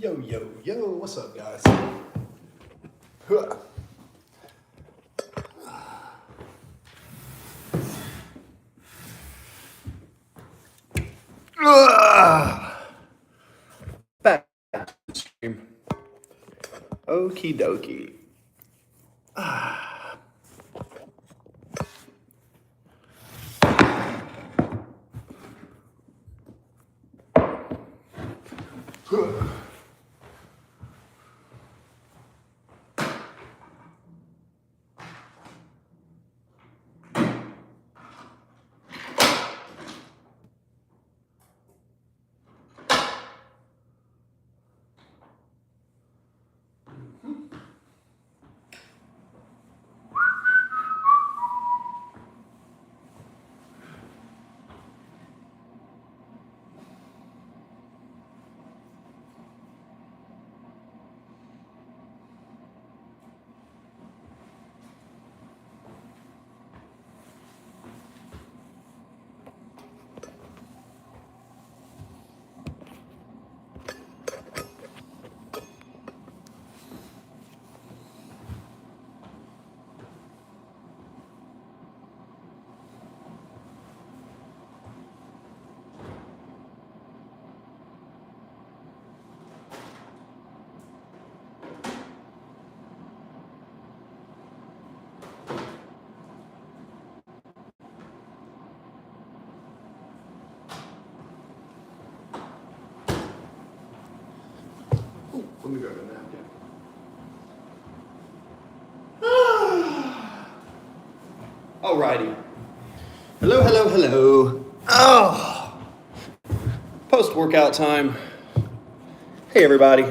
Yo, what's up, guys? Huh. Back to the stream. Okie dokie. Let me grab a napkin. Alrighty. Hello. Oh, post-workout time. Hey, everybody.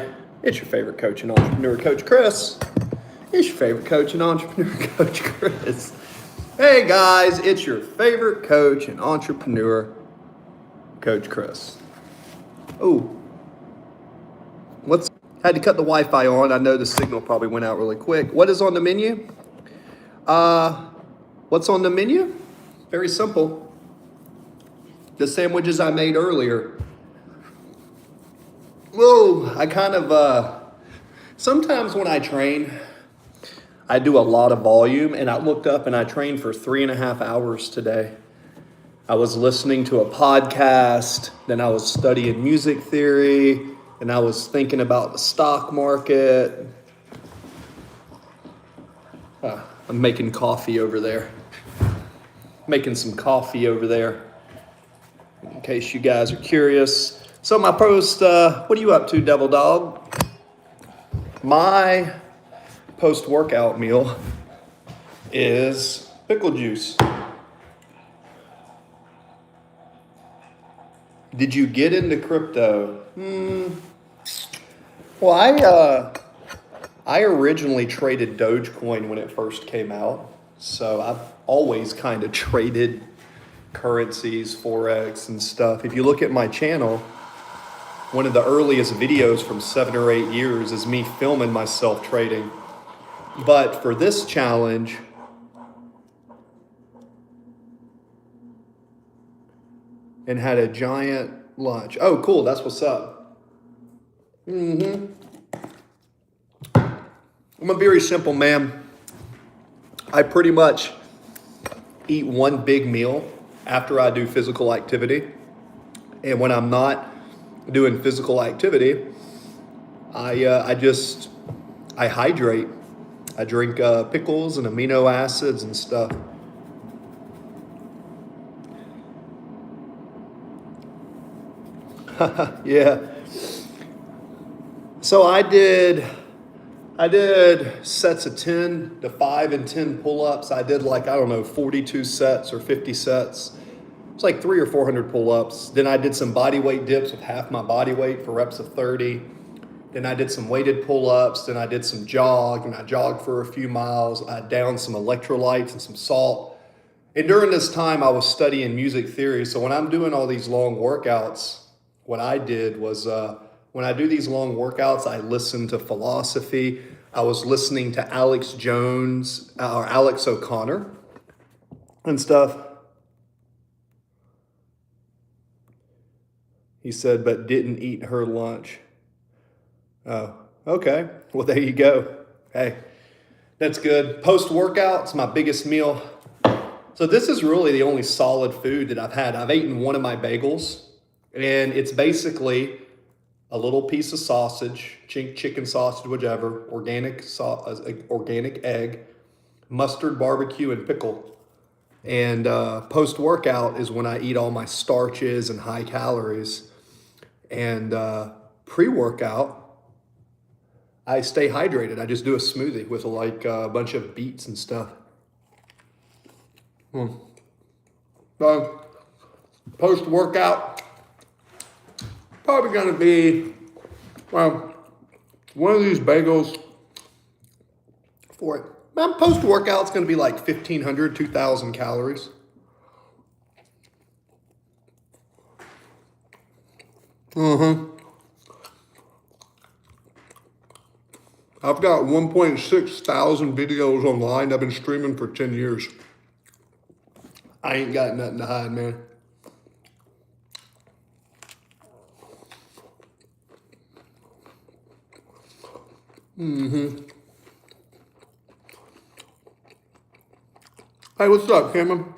It's your favorite coach and entrepreneur, Coach Chris. It's your favorite coach and entrepreneur, Coach Chris. Hey, guys. It's your favorite coach and entrepreneur, Coach Chris. Oh, had to cut the Wi-Fi on. I know the signal probably went out really quick. What is on the menu? What's on the menu? Very simple. The sandwiches I made earlier. Whoa, I kind of, sometimes when I train, I do a lot of volume, and I looked up and I trained for 3.5 hours today. I was listening to a podcast, then I was studying music theory, and I was thinking about the stock market. I'm making coffee over there. Making some coffee over there, in case you guys are curious. So my post, what are you up to, Devil Dog? My post-workout meal is pickle juice. Did you get into crypto? Well, I originally traded Dogecoin when it first came out. So I've always kind of traded currencies, Forex and stuff. If you look at my channel, one of the earliest videos from 7 or 8 years is me filming myself trading. But for this challenge, and had a giant lunch. Oh, cool. That's what's up. I'm a very simple man. I pretty much eat one big meal after I do physical activity. And when I'm not doing physical activity, I hydrate. I drink pickles and amino acids and stuff. Yeah. So I did sets of 10 to 5 and 10 pull-ups. I did 42 sets or 50 sets. It's like 300 or 400 pull-ups. Then I did some body weight dips with half my body weight for reps of 30. Then I did some weighted pull-ups. Then I did some jog, and I jogged for a few miles. I downed some electrolytes and some salt. And during this time, I was studying music theory. So when I'm doing all these long workouts, what I did was when I do these long workouts, I listen to philosophy. I was listening to Alex Jones or Alex O'Connor and stuff. He said, but didn't eat her lunch. Oh, okay. Well, there you go. Hey, that's good. Post-workout, it's my biggest meal. So this is really the only solid food that I've had. I've eaten one of my bagels, and it's basically a little piece of sausage, chicken sausage, whichever, organic egg, mustard, barbecue, and pickle. And post-workout is when I eat all my starches and high calories. And pre-workout, I stay hydrated. I just do a smoothie with like a bunch of beets and stuff. Post-workout, probably gonna be, well, one of these bagels for it. Post-workout's gonna be like 1,500, 2,000 calories. I've got 1.6 thousand videos online. I've been streaming for 10 years. I ain't got nothing to hide, man. Hey, what's up, Cameron?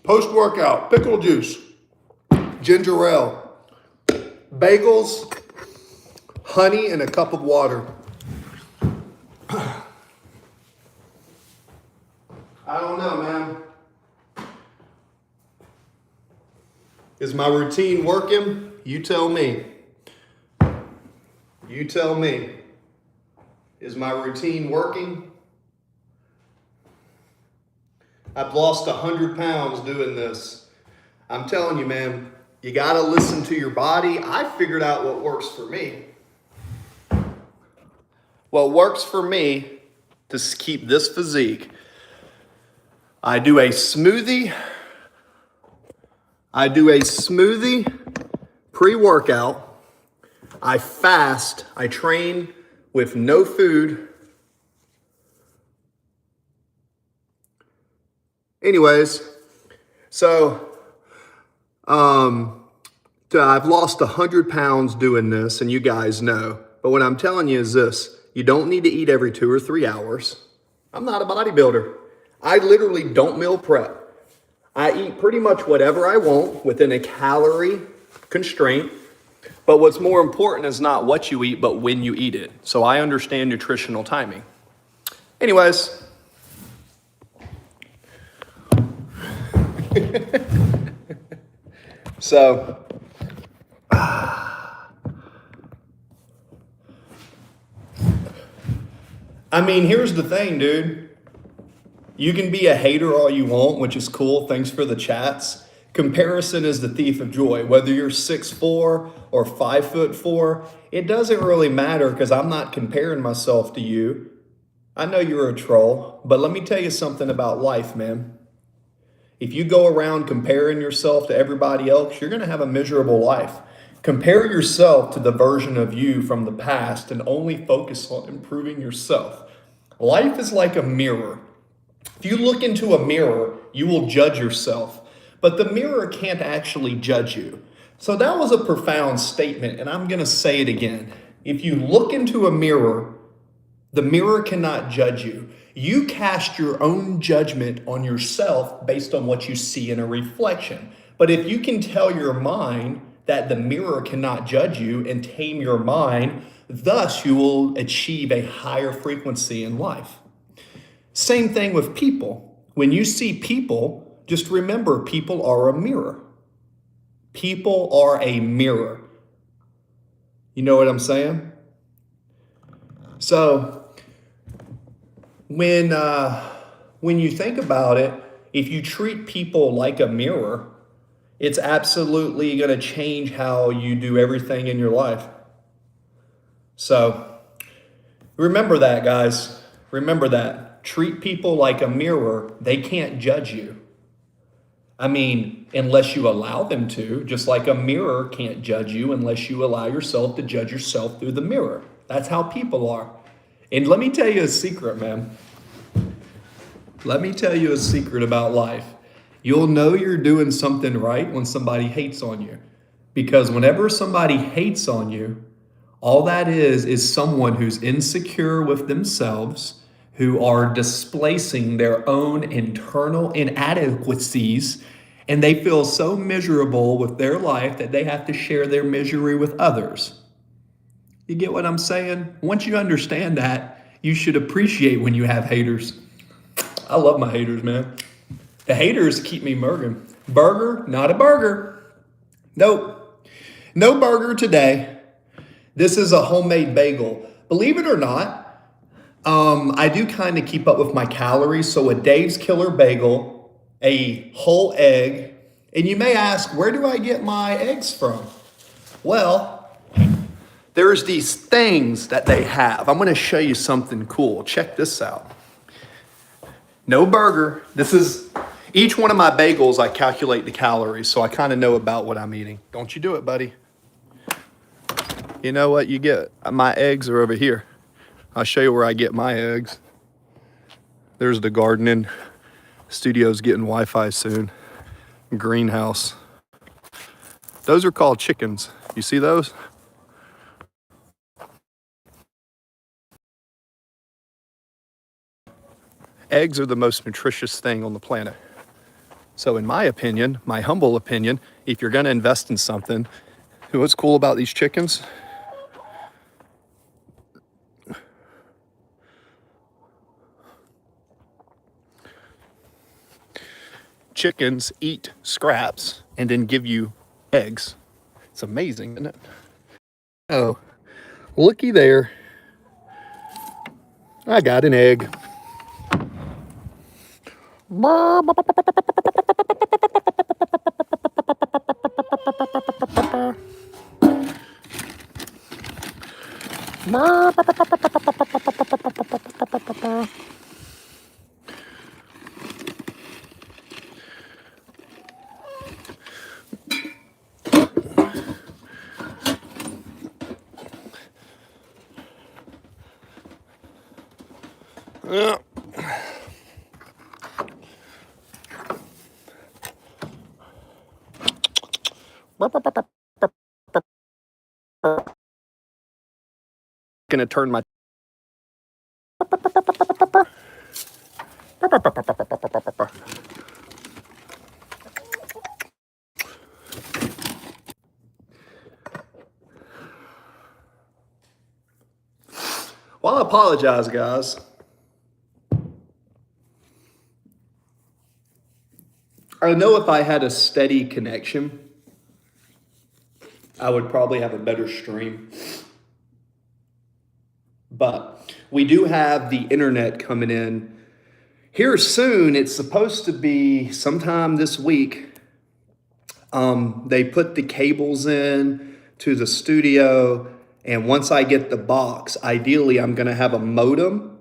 Post-workout, pickle juice, ginger ale, bagels, honey, and a cup of water. I don't know, man. Is my routine working? You tell me. You tell me. Is my routine working? I've lost 100 pounds doing this. I'm telling you, man, you gotta listen to your body. I figured out what works for me. What works for me to keep this physique, I do a smoothie. Pre-workout. I fast. I train with no food. Anyways, so I've lost 100 pounds doing this, and you guys know. But what I'm telling you is this. You don't need to eat every 2 or 3 hours. I'm not a bodybuilder. I literally don't meal prep. I eat pretty much whatever I want within a calorie constraint. But what's more important is not what you eat, but when you eat it. So I understand nutritional timing. Anyways. So, I mean, here's the thing, dude. You can be a hater all you want, which is cool. Thanks for the chats. Comparison is the thief of joy. Whether you're 6'4" or 5'4", it doesn't really matter because I'm not comparing myself to you. I know you're a troll, but let me tell you something about life, man. If you go around comparing yourself to everybody else, you're going to have a miserable life. Compare yourself to the version of you from the past and only focus on improving yourself. Life is like a mirror. If you look into a mirror, you will judge yourself, but the mirror can't actually judge you. So that was a profound statement, and I'm going to say it again. If you look into a mirror, the mirror cannot judge you. You cast your own judgment on yourself based on what you see in a reflection. But if you can tell your mind that the mirror cannot judge you and tame your mind, thus you will achieve a higher frequency in life. Same thing with people. When you see people, just remember people are a mirror. People are a mirror. You know what I'm saying? So, when you think about it, if you treat people like a mirror, it's absolutely going to change how you do everything in your life. So remember that, guys. Remember that. Treat people like a mirror. They can't judge you. I mean, unless you allow them to, just like a mirror can't judge you unless you allow yourself to judge yourself through the mirror. That's how people are. And let me tell you a secret, man. Let me tell you a secret about life. You'll know you're doing something right when somebody hates on you. Because whenever somebody hates on you, all that is someone who's insecure with themselves, who are displacing their own internal inadequacies, and they feel so miserable with their life that they have to share their misery with others. You get what I'm saying? Once you understand that, you should appreciate when you have haters. I love my haters, man. The haters keep me merging. Burger, not a burger. Nope. No burger today. This is a homemade bagel. Believe it or not, I do kind of keep up with my calories. So a Dave's Killer Bagel, a whole egg. And you may ask, where do I get my eggs from? Well, there's these things that they have. I'm going to show you something cool. Check this out. No burger. This is each one of my bagels. I calculate the calories, so I kind of know about what I'm eating. Don't you do it, buddy. You know what you get? My eggs are over here. I'll show you where I get my eggs. There's the gardening. Studio's getting Wi-Fi soon. Greenhouse. Those are called chickens. You see those? Eggs are the most nutritious thing on the planet. So in my opinion, my humble opinion, if you're gonna invest in something, what's cool about these chickens? Chickens eat scraps and then give you eggs. It's amazing, isn't it? Oh, looky there. I got an egg. Gonna turn my well, I apologize, guys. I know if I had a steady connection, I would probably have a better stream. But we do have the internet coming in here soon. It's supposed to be sometime this week. They put the cables in to the studio, and once I get the box, ideally I'm going to have a modem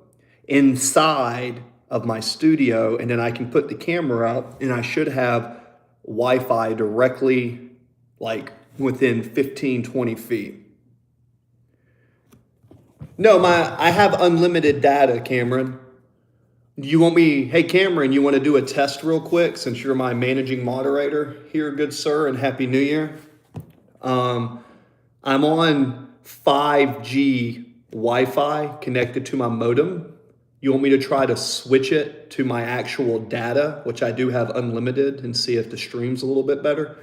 inside of my studio, and then I can put the camera up, and I should have Wi-Fi directly like within 15, 20 feet. No, I have unlimited data, Cameron. You want me, hey Cameron, you want to do a test real quick since you're my managing moderator here, good sir, and Happy New Year. I'm on 5G Wi-Fi connected to my modem. You want me to try to switch it to my actual data, which I do have unlimited, and see if the stream's a little bit better?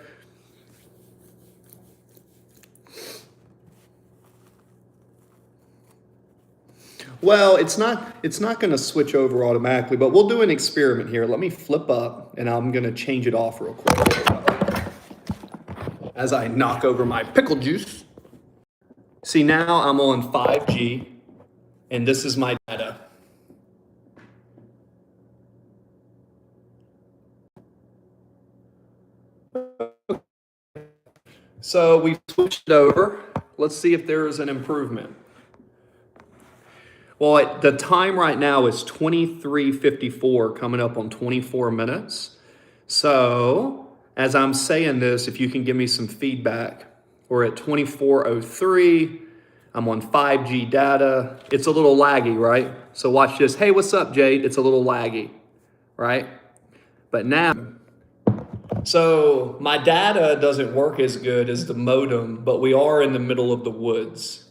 Well, it's not going to switch over automatically, but we'll do an experiment here. Let me flip up, and I'm going to change it off real quick as I knock over my pickle juice. See, now I'm on 5G, and this is my data. So we switched it over. Let's see if there is an improvement. Well, the time right now is 23:54, coming up on 24 minutes. So as I'm saying this, if you can give me some feedback, we're at 2403. I'm on 5G data. It's a little laggy, right? So watch this. Hey, what's up, Jade? It's a little laggy, right? But now, so my data doesn't work as good as the modem, but we are in the middle of the woods.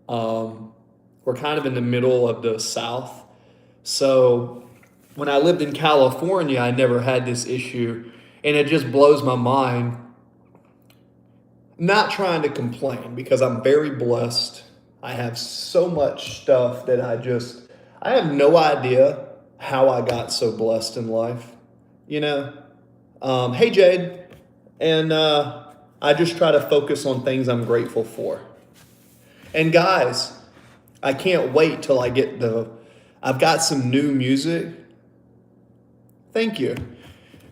We're kind of in the middle of the South. So when I lived in California, I never had this issue, and it just blows my mind. Not trying to complain because I'm very blessed. I have so much stuff that I have no idea how I got so blessed in life, you know? Hey, Jade. And I just try to focus on things I'm grateful for. And guys, I can't wait till I've got some new music. Thank you.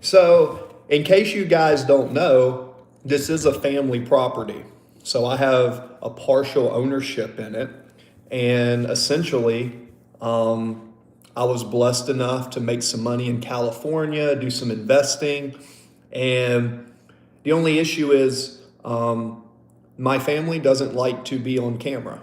So, in case you guys don't know, this is a family property. So I have a partial ownership in it. And essentially, I was blessed enough to make some money in California, do some investing. And the only issue is my family doesn't like to be on camera.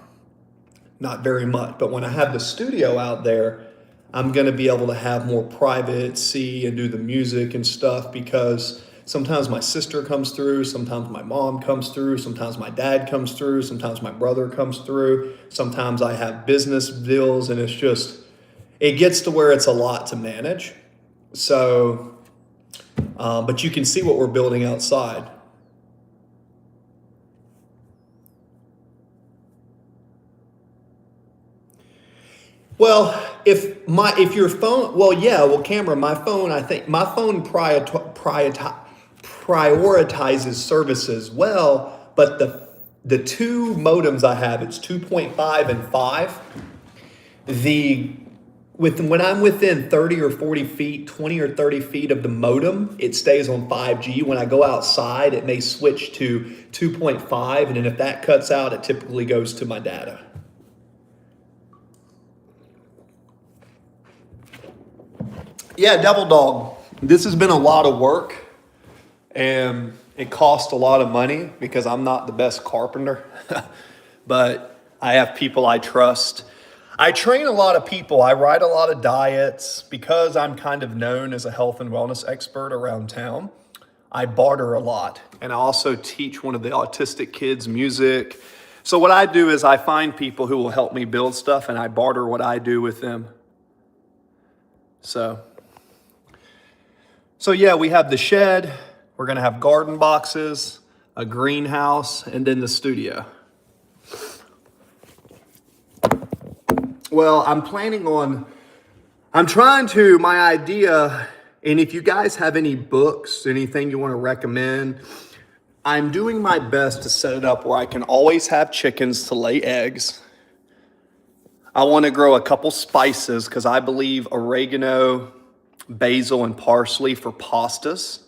Not very much. But when I have the studio out there, I'm going to be able to have more privacy and do the music and stuff because sometimes my sister comes through, sometimes my mom comes through, sometimes my dad comes through, sometimes my brother comes through, sometimes I have business deals, and it gets to where it's a lot to manage. So, but you can see what we're building outside. Well, if your phone, Cameron, I think my phone prioritizes services well, but the two modems I have, it's 2.5 and 5. When I'm within 30 or 40 feet, 20 or 30 feet of the modem, it stays on 5G. When I go outside, it may switch to 2.5, and then if that cuts out, it typically goes to my data. Yeah, Devil Dog. This has been a lot of work, and it cost a lot of money because I'm not the best carpenter, but I have people I trust. I train a lot of people. I write a lot of diets because I'm kind of known as a health and wellness expert around town. I barter a lot, and I also teach one of the autistic kids music. So what I do is I find people who will help me build stuff, and I barter what I do with them. So yeah, we have the shed. We're going to have garden boxes, a greenhouse, and then the studio. Well, my idea, and if you guys have any books, anything you want to recommend, I'm doing my best to set it up where I can always have chickens to lay eggs. I want to grow a couple spices because I believe oregano, basil, and parsley for pastas.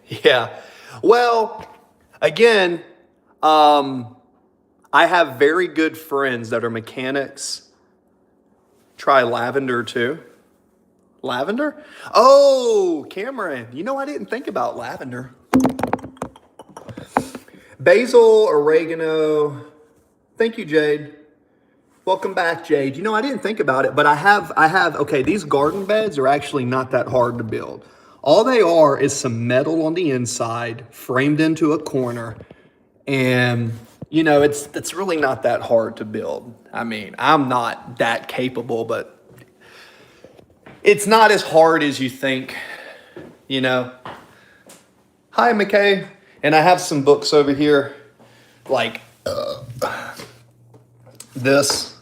Yeah. Well, again, I have very good friends that are mechanics. Try lavender too. Lavender? Oh, Cameron, I didn't think about lavender. Basil, oregano. Thank you, Jade. Welcome back, Jade. I didn't think about it, but okay, these garden beds are actually not that hard to build. All they are is some metal on the inside, framed into a corner, and, it's really not that hard to build. I mean, I'm not that capable, but it's not as hard as you think, Hi, McKay. And I have some books over here, like this,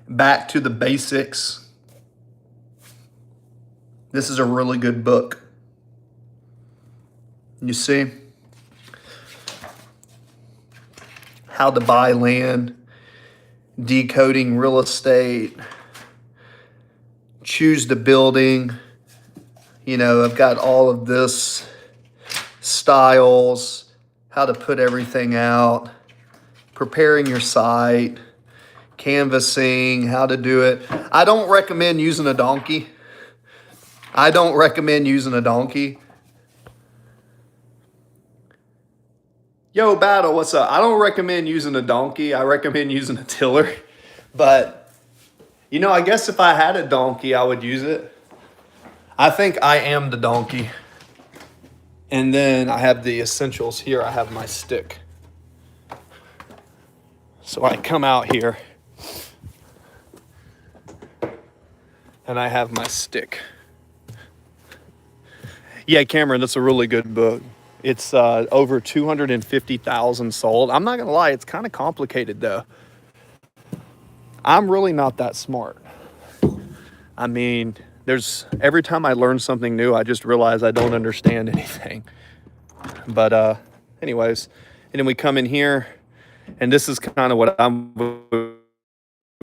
Back to the Basics. This is a really good book. You see? How to Buy Land, Decoding Real Estate, Choose the Building. I've got all of this, styles, how to put everything out, preparing your site, canvassing, how to do it. I don't recommend using a donkey. I don't recommend using a donkey. Yo, Battle, what's up? I don't recommend using a donkey. I recommend using a tiller. But, you know, I guess if I had a donkey, I would use it. I think I am the donkey. And then I have the essentials here. I have my stick. So I come out here and I have my stick. Yeah, Cameron, that's a really good book. It's over 250,000 sold. I'm not going to lie, it's kind of complicated though. I'm really not that smart. I mean, every time I learn something new, I just realize I don't understand anything. But anyways, and then we come in here, and this is kind of what I'm